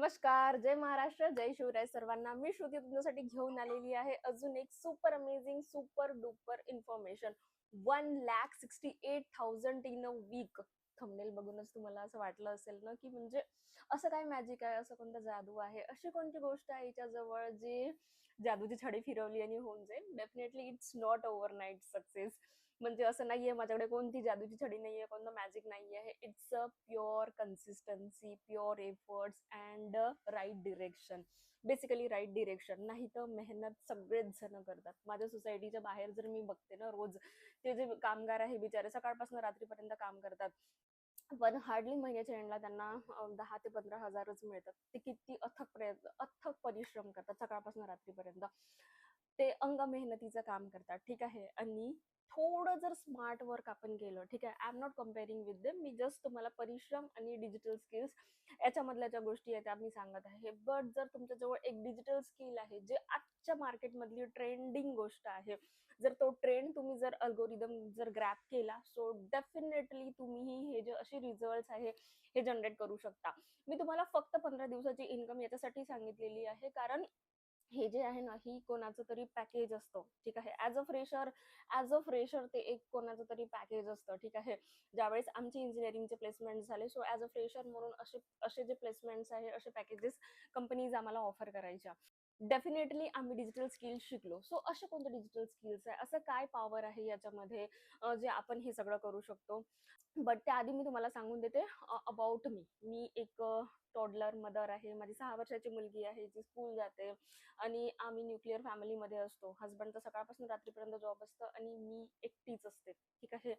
नमस्कार, जय महाराष्ट्र, जय शिवराय सर्वांना. मी श्रुती तुमच्यासाठी घेऊन आलेली आहे अजून एक super amazing, super duper information. 1,68,000 in a week. Thumbnail बघूनच तुम्हाला असं वाटलं असेल ना, की म्हणजे असं काय मॅजिक आहे, असं कोणतं जादू आहे, अशी कोणती गोष्ट आहे हिच्याजवळ जी जादूची छडी फिरवली आणि होऊन जाईल. Definitely it's not overnight success. म्हणजे असं नाहीये माझ्याकडे कोणती जादूची छडी नाहीये, कोणतं मॅजिक नाही आहे. It's a pure consistency, pure efforts and right direction. Basically right direction. नाही तर मेहनत सगळेच जण करतात. माझ्या सोसायटीच्या बाहेर जर मी बघते ना रोज, ते जे कामगार आहे बिचारे सकाळपासून रात्रीपर्यंत काम करतात, पण हार्डली महिन्याच्या एंडला त्यांना 10 ते 15,000च मिळतात. ते किती अथक प्रयत्न, अथक परिश्रम करतात सकाळपासून रात्रीपर्यंत. ते अंग मेहनतीचं काम करतात, ठीक आहे. आणि थोडं जर स्मार्ट वर्क आपण केलं, ठीक आहे, I am not comparing with them, me just तुम्हाला परिश्रम आणि डिजिटल स्किल्स याच्यामधल्या ज्या गोष्टी आहेत त्या मी सांगत आहे. बट जर तुमच्याजवळ एक डिजिटल स्किल आहे जे आजच्या मार्केटमधली ट्रेंडिंग गोष्ट आहे, जर तो ट्रेंड तुम्ही जर अल्गोरिदम जर ग्रॅप केला, सो डेफिनेटली तुम्ही हे जे असे रिझल्ट आहे हे जनरेट करू शकता. मी तुम्हाला फक्त 15 दिवसाची इन्कम याच्यासाठी सांगितलेली आहे, कारण हे जे आहे ना, ही कोणाचं तरी पॅकेज असतं, ठीक आहे. ॲज अ फ्रेशर ते एक कोणाचं तरी पॅकेज असतं, ठीक आहे. ज्यावेळेस आमचे इंजिनिअरिंगचे प्लेसमेंट झाले, सो ॲज अ फ्रेशर म्हणून असे असे जे प्लेसमेंट्स आहे, असे पॅकेजेस कंपनीज आम्हाला ऑफर करायच्या. डेफिनेटली आम्ही डिजिटल स्किल्स शिकलो. सो असे कोणते डिजिटल स्किल्स आहे, असं काय पॉवर आहे याच्यामध्ये जे आपण हे सगळं करू शकतो. बट त्याआधी मी तुम्हाला सांगून देते अबाउट मी. मी एक टॉडलर मदर आहे. माझी 6 वर्षाची मुलगी आहे जी स्कूल जाते, आणि आम्ही न्यूक्लिअर फॅमिलीमध्ये असतो. हसबंडचा सकाळपासून रात्रीपर्यंत जॉब असतं आणि मी एकटीच असते, ठीक आहे.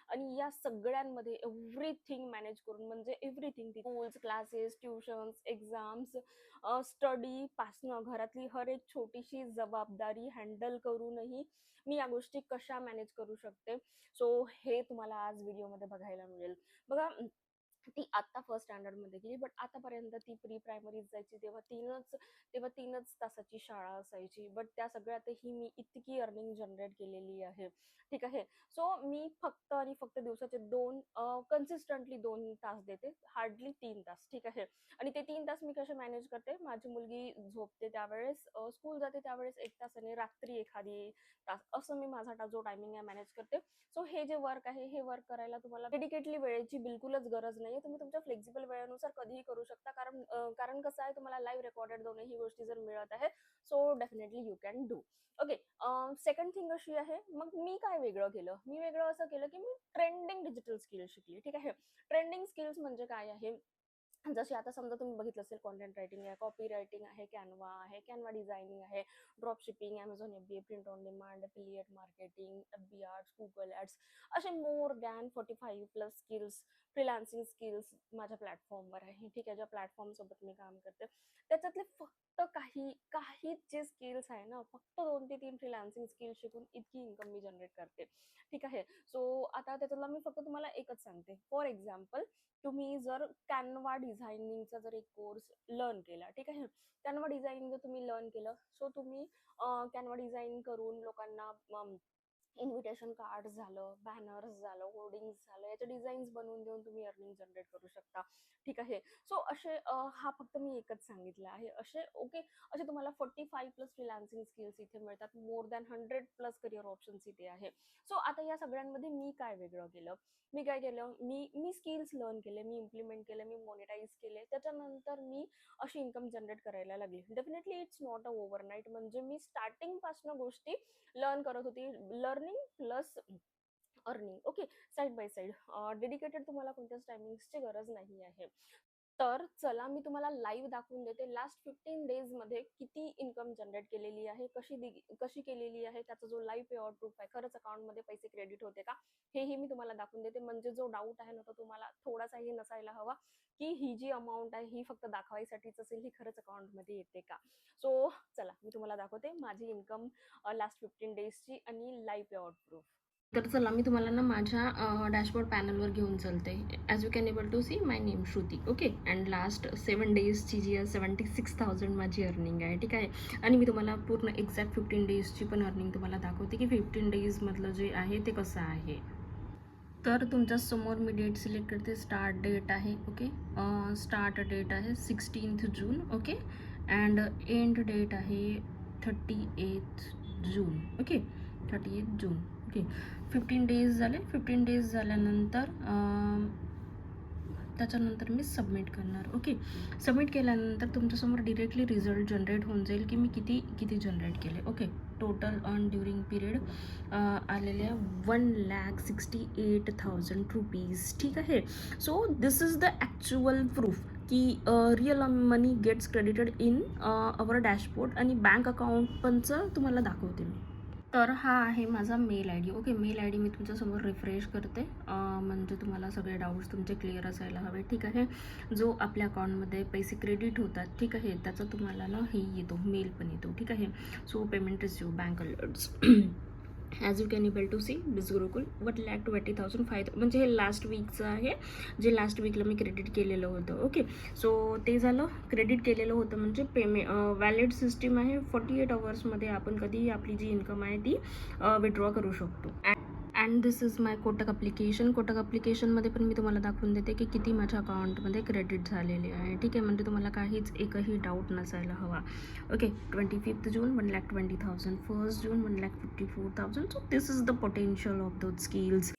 आणि या सगळ्यांमध्ये एव्हरीथिंग मॅनेज करून, म्हणजे everything, schools, classes, tuitions, exams, study पासनं घरातली हर एक छोटीशी जबाबदारी हँडल करूनही मी या गोष्टी कशा मॅनेज करू शकते, सो हे तुम्हाला आज व्हिडिओमध्ये बघायला मिळेल. बघा, ती आता फर्स्ट स्टँडर्डमध्ये गेली, बट आतापर्यंत ती प्री प्रायमरीत जायची तेव्हा तीनच तासाची शाळा असायची. बट त्या सगळ्यातही मी इतकी अर्निंग जनरेट केलेली आहे, ठीक आहे. सो मी फक्त आणि फक्त दिवसाचे कन्सिस्टंटली 2 तास देते, हार्डली 3 तास, ठीक आहे. आणि ते 3 तास मी कसे मॅनेज करते, माझी मुलगी झोपते त्यावेळेस, स्कूल जाते त्यावेळेस 1 तास, आणि रात्री एखादी तास, असं मी माझा जो टायमिंग आहे मॅनेज करते. सो हे जे वर्क आहे, हे वर्क करायला तुम्हाला डेडिकेटली वेळेची बिलकुलच गरज नाहीये. तुम्ही तुमच्या फ्लेक्सिबल वेळेनुसार कधीही करू शकता, कारण कसं आहे, तुम्हाला लाईव्ह रेकॉर्डेड दोन्ही गोष्टी जर मिळत आहे, so definitely you can do. Okay. Second thing अशी आहे, मग मी काय वेगळं केलं, मी वेगळं असं केलं की मी ट्रेंडिंग डिजिटल स्किल शिकली, ठीक आहे. ट्रेंडिंग स्किल्स म्हणजे काय आहे, जसे आता समजा तुम्ही बघितलं असेल, कॉन्टेंट रायटिंग आहे, कॉपी रायटिंग आहे, कॅनवा डिझायनिंग आहे, drop shipping, Amazon FBA, print on demand, affiliate marketing, FB ads, Google ads, असे more than 45+ skills, freelancing skills माझ्या प्लॅटफॉर्मवर आहे, ठीक आहे. ज्या प्लॅटफॉर्मसोबत मी काम करते त्याच्यातले फक्त काही जे स्किल्स आहे ना, फक्त 2 ते 3 फ्रीलान्सिंग स्किल्स शिकून इतकी इन्कम मी जनरेट करते, ठीक आहे. सो आता त्याच्यातला मी फक्त तुम्हाला एकच सांगते. फॉर एक्झाम्पल, तुम्ही जर कॅनवा डिझायनिंगचा जर एक कोर्स लर्न केला, ठीक आहे. कॅनवा डिझायनिंग जर तुम्ही लर्न केलं, सो तुम्ही कॅनवा डिझाईन करून लोकांना इन्व्हिटेशन कार्ड झालं, बॅनर्स झालं, होर्डिंग्स झालं, याचे डिझाईन्स बनवून देऊन तुम्ही अर्निंग जनरेट करू शकता, ठीक आहे. सो असे हा फक्त मी एकच सांगितलं आहे. असे ओके, असे तुम्हाला 45+ फ्रीलान्सिंग स्किल्स इथे मिळतात, मोर दॅन 100+ करिअर ऑप्शन्स इथे आहे. सो आता या सगळ्यांमध्ये मी काय वेगळं केलं, मी काय केलं, मी स्किल्स लर्न केले, मी इम्प्लिमेंट केले, मी मॉनिटाईज केले, त्याच्यानंतर मी अशी इन्कम जनरेट करायला लागली. Definitely it's not a overnight. म्हणजे मी स्टार्टिंग पासून गोष्टी लर्न करत होती, learning plus earning, okay, side by side. Dedicated तुम्हाला कोणत्याच टायमिंग्सची गरज नाही आहे. तर चला मी तुम्हाला लाईव्ह दाखवून देते लास्ट 15 डेजमध्ये किती इन्कम जनरेट केलेली आहे, कशी केलेली आहे, त्याचा जो लाईव्ह पे आउट प्रूफ आहे, खरंच अकाउंटमध्ये पैसे क्रेडिट होते का, हेही मी तुम्हाला दाखवून देते. म्हणजे जो डाऊट आहे ना, तो तुम्हाला थोडासाही नसायला हवा, की ही जी अमाऊंट आहे ही फक्त दाखवायसाठीच असेल, ही खरंच अकाउंटमध्ये येते का. सो चला मी तुम्हाला दाखवते माझी इन्कम लास्ट 15 डेजची आणि लाईव्ह पे आउट प्रूफ. तर चला मी तुम्हाला ना माझ्या डॅशबोर्ड पॅनलवर घेऊन चलते. As you can able to see my name Shruti, okay. And last 7 डेजची जी आहे 76,000 माझी अर्निंग आहे, ठीक आहे. आणि मी तुम्हाला पूर्ण एक्झॅक्ट 15 डेजची पण अर्निंग तुम्हाला दाखवते की 15 डेजमधलं जे आहे ते कसं आहे. तर तुमच्यासमोर मी डेट सिलेक्ट करते. स्टार्ट डेट आहे, ओके. स्टार्ट डेट आहे 16th June, okay. And end date आहे 38th June, okay. 38th June, okay. 15 days झाले. 15 डेज झाल्यानंतर त्याच्यानंतर मी सबमिट करणार, ओके. सबमिट केल्यानंतर तुमच्यासमोर डिरेक्टली रिझल्ट जनरेट होऊन जाईल की मी किती किती जनरेट केले, okay. Total earn during period आलेले 1,68,000 रुपीज, ठीक आहे. So this is the actual proof की real money gets credited in our dashboard आणि बँक अकाउंट पणचं तुम्हाला दाखवते मी. तर हा आहे माझा मेल आय डी, ओके. मेल आय डी मी तुमच्यासमोर रिफ्रेश करते, म्हणजे तुम्हाला सगळे डाऊट्स तुमचे क्लिअर असायला हवे, ठीक आहे. जो आपल्या अकाउंटमध्ये पैसे क्रेडिट होतात, ठीक आहे, त्याचा तुम्हाला ना हे येतो, मेल पण येतो, ठीक आहे. So payment receive bank alerts as you can able to see बिस गुरुकुल 1,20,500 म्हणजे हे लास्ट वीकचं आहे, जे लास्ट वीकला मी क्रेडिट केलेलं होतं, ओके. सो ते झालं, क्रेडिट केलेलं होतं म्हणजे वॅलिड सिस्टीम आहे. 48 अवर्समध्ये आपण कधी आपली जी इन्कम आहे ती विड्रॉ करू शकतो. And this is my Kotak application. Kotak ॲप्लिकेशनमध्ये पण मी तुम्हाला दाखवून देते की किती माझ्या अकाउंटमध्ये क्रेडिट झालेले आहे, ठीक आहे. म्हणजे तुम्हाला काहीच एकही डाऊट नसायला हवा, okay. 25th June 1,20,000, 1st June 1,54,000. So this is the potential of those skills.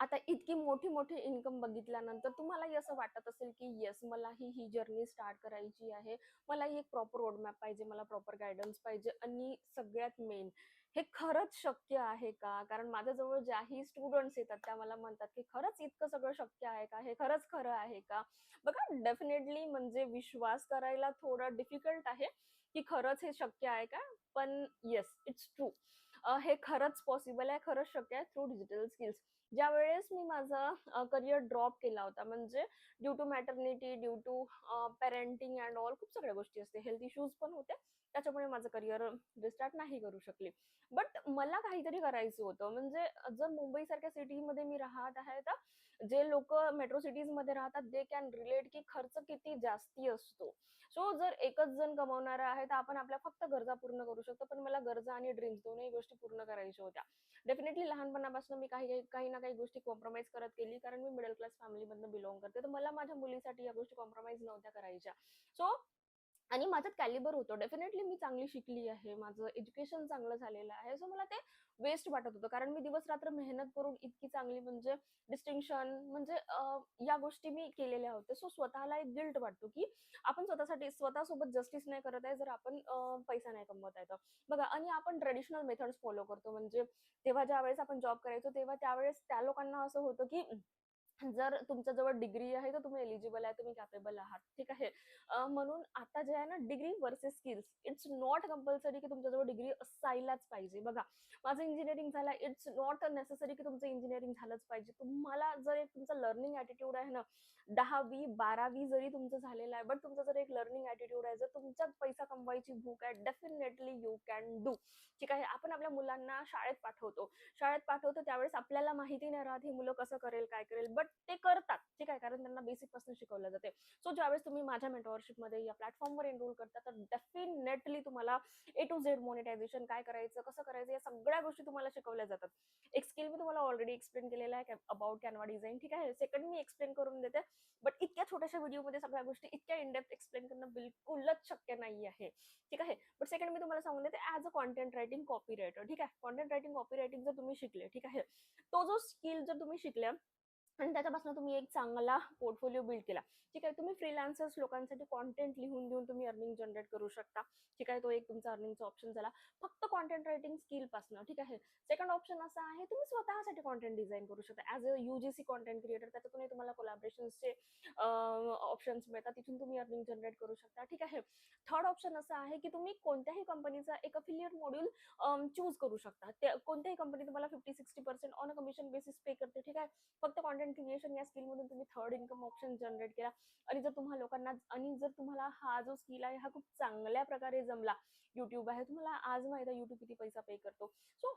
आता इतकी मोठी मोठी इन्कम बघितल्यानंतर तुम्हालाही असं वाटत असेल की येस, मलाही ही जर्नी स्टार्ट करायची आहे, मलाही एक प्रॉपर रोडमॅप पाहिजे, मला प्रॉपर गायडन्स पाहिजे. आणि सगळ्यात मेन, हे खरंच शक्य आहे का? कारण माझ्याजवळ ज्याही स्टुडंट्स येतात त्या मला म्हणतात की खरंच इतकं सगळं शक्य आहे का? हे खरंच खरं आहे का? बघा, डेफिनेटली म्हणजे विश्वास करायला थोडं डिफिकल्ट आहे की खरंच हे शक्य आहे का, पण येस, इट्स ट्रू. हे खरंच पॉसिबल आहे, खरंच शक्य आहे थ्रू डिजिटल स्किल्स. ज्यावेळेस मी माझा करिअर ड्रॉप केला होता, म्हणजे due to maternity, due to parenting and all, खूप सगळ्या गोष्टी असते, हेल्थ इश्यूज पण होते, त्याच्यामुळे माझं करिअर रिस्टार्ट नाही करू शकले. बट मला काहीतरी करायचं होतं. म्हणजे जर मुंबई सारख्या सिटीमध्ये मी राहत आहे, तर जे लोक मेट्रो सिटीज मध्ये राहतात दे कॅन रिलेट की खर्च किती जास्ती असतो. सो जर एकच जण कमवणारा आहे तर आपण आपल्या फक्त गरजा पूर्ण करू शकतो, पण मला गरजा आणि ड्रीम्स दोन्ही गोष्टी पूर्ण करायच्या होत्या. डेफिनेटली लहानपणापासून मी काही ना काही गोष्टी कॉम्प्रोमाइज करत गेली, कारण मी मिडल क्लास फॅमिलीमधनं बिलॉंग करते, तर मला माझ्या मुलीसाठी या गोष्टी कॉम्प्रोमाइज नव्हत्या करायच्या. सो आणि माझ्यात कॅलिबर होतं, डेफिनेटली मी चांगली शिकली आहे, माझं एज्युकेशन चांगलं झालेलं आहे. सो मला ते वेस्ट वाटत होतं, कारण मी दिवस रात्र मेहनत करून इतकी चांगली म्हणजे डिस्टिंक्शन म्हणजे या गोष्टी मी केलेल्या होत्या. सो स्वतःला एक गिल्ट वाटतो की आपण स्वतःसाठी स्वतःसोबत जस्टिस नाही करत आहे, जर आपण पैसा नाही कमवत आहे तर. बघा, आणि आपण ट्रेडिशनल मेथड्स फॉलो करतो. म्हणजे तेव्हा ज्या वेळेस आपण जॉब करायचो तेव्हा त्यावेळेस त्या लोकांना असं होतं की जर तुमच्याजवळ डिग्री आहे तर तुम्ही एलिजिबल आहे, तुम्ही कॅपेबल आहात, ठीक आहे. म्हणून आता जे आहे ना, degree versus skills, it's not compulsory की तुमच्याजवळ डिग्री असायलाच पाहिजे. बघा, माझं इंजिनिअरिंग झालं, इट्स नॉट नेसेसरी की तुमचं इंजिनिअरिंग झालंच पाहिजे. तुम्हाला जर एक तुमचं लर्निंग ॲटिट्यूड आहे ना, 10वी 12वी जरी तुमचं झालेलं आहे, बट तुमचं जर एक लर्निंग ॲटिट्यूड आहे, जर तुमच्यात पैसा कमवायची भूक आहे, डेफिनेटली यू कॅन डू, ठीक आहे. आपण आपल्या मुलांना शाळेत पाठवतो त्यावेळेस आपल्याला माहिती नाही राहत ही मुलं कसं करेल, काय करेल, बट ते करतात, ठीक आहे, कारण त्यांना बेसिक पासून शिकवलं जाते. सो ज्यावेळेस तुम्ही माझ्या मेंटॉरशिपमध्ये या प्लॅटफॉर्मवर एनरोल करता, तर डेफिनेटली तुम्हाला ए टू झेड मॉनिटायझेशन काय करायचं, कसं करायचं, या सगळ्या गोष्टी तुम्हाला शिकवल्या जातात. एक स्किल मी तुम्हाला ऑलरेडी एक्सप्लेन केलेला आहे अबाउट कॅनवा डिझाईन, ठीक आहे. सेकंड मी एक्सप्लेन करून देते, बट इतक्या छोट्याशा व्हिडिओमध्ये सगळ्या गोष्टी इतक्या इनडेप्थ एक्सप्लेन करणं बिलकुलच शक्य नाही आहे, ठीक आहे. बट सेकंड मी तुम्हाला सांगून देते, as a content writing copy writer, ठीक आहे. कॉन्टेंट रायटिंग कॉपी रायटिंग जर तुम्ही शिकले, ठीक आहे, तो जो स्किल जर तुम्ही शिकल्या आणि त्याच्यापासून तुम्ही एक चांगला पोर्टफोलिओ बिल्ड केला, ठीक आहे, तुम्ही फ्रीलान्सर्स लोकांसाठी कॉन्टेंट लिहून देऊन तुम्ही अर्निंग जनरेट करू शकता, ठीक आहे. तो एक तुमचा अर्निंगचा ऑप्शन झाला फक्त कॉन्टेंट रायटिंग स्किल पासून, ठीक आहे. सेकंड ऑप्शन असा आहे, तुम्ही स्वतःसाठी कॉन्टेंट डिझाईन करू शकता as a UGC content creator. त्याच्यातूनही तुम्हाला कोलॅबरेशनचे ऑप्शन्स मिळतात, तिथून तुम्ही अर्निंग जनरेट करू शकता, ठीक आहे. थर्ड ऑप्शन असं आहे की तुम्ही कोणत्याही कंपनीचा एक अफिलिएट मॉड्यूल चूज करू शकता. ते कोणत्याही कंपनी तुम्हाला 50-60% ऑन अ कमिशन बेसिस पे करते, ठीक आहे. फक्त कॉन्टेंट क्रिएशन या स्किल मधून तुम्ही थर्ड इन्कम ऑप्शन जनरेट केला. आणि जर तुम्हाला हा जो स्किल आहे हा खूप चांगल्या प्रकारे जमला, युट्यूब आहे, तुम्हाला आज माहिती आहे युट्यूब किती पैसा पे करतो. सो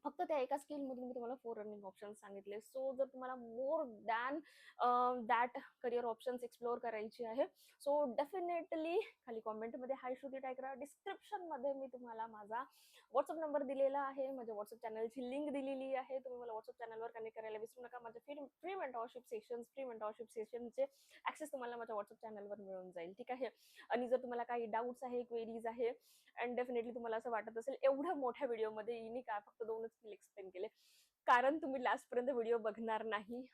फक्त त्या एका स्किलमधून मी तुम्हाला 4 रनिंग ऑप्शन्स सांगितले. सो जर तुम्हाला more than that career options explore करायची आहे, सो डेफिनेटली खाली कॉमेंटमध्ये हाय श्रुती टाइप करा. डिस्क्रिप्शनमध्ये मी तुम्हाला माझा व्हॉट्सअप नंबर दिलेला आहे, माझ्या व्हॉट्सअप चॅनलची लिंक दिलेली आहे. तुम्ही मला व्हॉट्सअप चॅनलवर कनेक्ट करायला विसरू नका. माझे फ्री मेंटॉरशिप सेशनचे ॲक्सेस तुम्हाला माझ्या व्हॉट्सअप चॅनलवर मिळून जाईल, ठीक आहे. आणि जर तुम्हाला काही डाऊट्स आहे, क्वेरीज आहे, अँड डेफिनेटली तुम्हाला असं वाटत असेल एवढ्या मोठ्या व्हिडिओमध्ये हिने काय फक्त 2च स्किल एक्सप्लेन केले, कारण तुम्ही लास्ट पर्यंत व्हिडिओ बघणार नाही,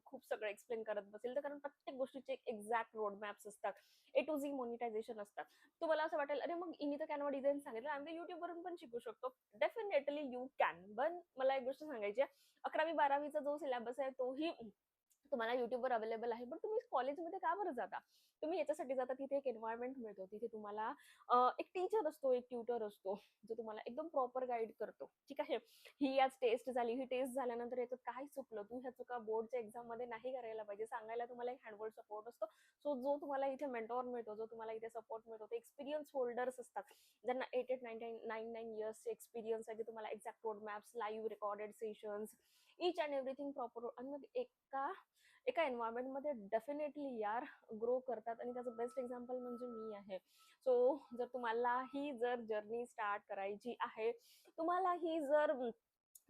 खूप सगळं एक्सप्लेन करत बसेल तर, कारण प्रत्येक गोष्टीचे एक्झॅक्ट रोड मॅप्स असतात, A to Z मॉनिटायझेशन असतात. तुम्हाला असं वाटेल अरे मग इनी तर कॅनवा डिझाईन सांगितलं, आम्ही युट्यूब वरून पण शिकू शकतो. डेफिनेटली यू कॅन, पण मला एक गोष्ट सांगायची आहे, 11वी-12वीचा जो सिलेबस आहे तोही तुम्हाला युट्यूबवर अवेलेबल आहे, पण तुम्ही कॉलेजमध्ये का बरं जाता? तुम्ही याच्यासाठी जाता, तिथे एक एन्व्हायरमेंट मिळतो, तिथे तुम्हाला एक टीचर असतो, एक ट्युटर असतो, जो तुम्हाला एकदम प्रॉपर गाईड करतो, ठीक आहे. ही आज टेस्ट झाली, ही टेस्ट झाल्यानंतर याच्यात काय चुकलं, तू ह्या चुका बोर्डच्या एक्झाम मध्ये नाही करायला पाहिजे, सांगायला तुम्हाला एक हँडवर्ड सपोर्ट असतो. सो जो तुम्हाला इथे मेंटॉर मिळतो, जो तुम्हाला इथे सपोर्ट मिळतो, ते एक्सपिरियन्स होल्डर्स असतात, ज्यांना 8-9 इयर्सचे एक्सपिरियन्स आहे, जे तुम्हाला exact road maps, live recorded sessions, each and everything proper, आणि मग एका एन्व्हायरमेंटमध्ये डेफिनेटली यार ग्रो करतात. आणि त्याचं बेस्ट एक्झाम्पल म्हणजे मी आहे. सो जर तुम्हाला ही जर जर्नी स्टार्ट करायची आहे, तुम्हाला ही जर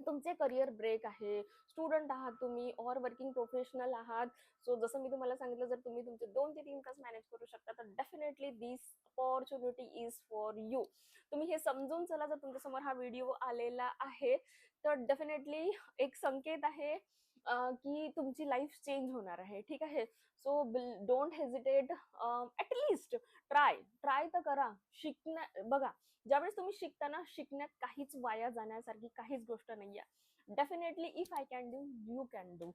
तुमचे करिअर ब्रेक आहे, स्टुडंट आहात तुम्ही और वर्किंग प्रोफेशनल आहात, सो जसं मी तुम्हाला सांगितलं, जर तुम्ही तुमचे 2 ते 3 तास मॅनेज करू शकता, तर definitely this opportunity is for you. तुम्ही हे समजून चला. जर तुमच्यासमोर हा व्हिडिओ आलेला आहे, तर डेफिनेटली एक संकेत आहे की तुमची लाईफ चेंज होणार आहे, ठीक आहे. So don't hesitate, at least try तर करा. बघा, ज्यावेळेस तुम्ही शिकताना, शिकण्यात काहीच वाया जाण्यासारखी काहीच गोष्ट नाहीये. Definitely if I can do, you can do.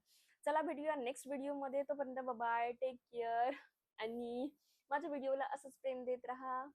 चला भेटूया नेक्स्ट व्हिडिओमध्ये. तोपर्यंत बाय, टेक केअर, आणि माझ्या व्हिडिओला असंच प्रेम देत राहा.